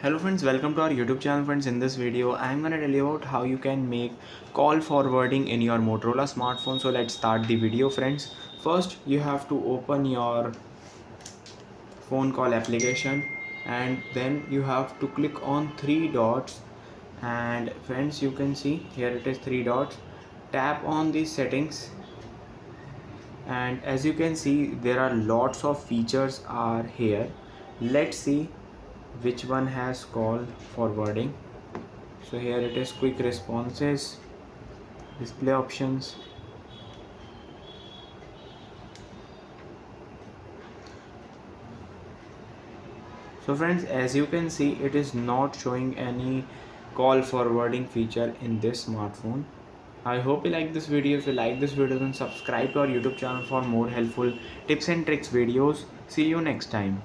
Hello friends, welcome to our YouTube channel. Friends, in this video I'm gonna tell you about how you can make call forwarding in your Motorola smartphone. So let's start the video friends. First you have to open your phone call application and then you have to click on three dots, and friends you can see here it is three dots. Tap on the settings, and as you can see there are lots of features are here. Let's see which one has call forwarding. So here it is quick responses, display options. So friends, as you can see it is not showing any call forwarding feature in this smartphone. I hope you like this video. If you like this video then subscribe to our YouTube channel for more helpful tips and tricks videos. See you next time.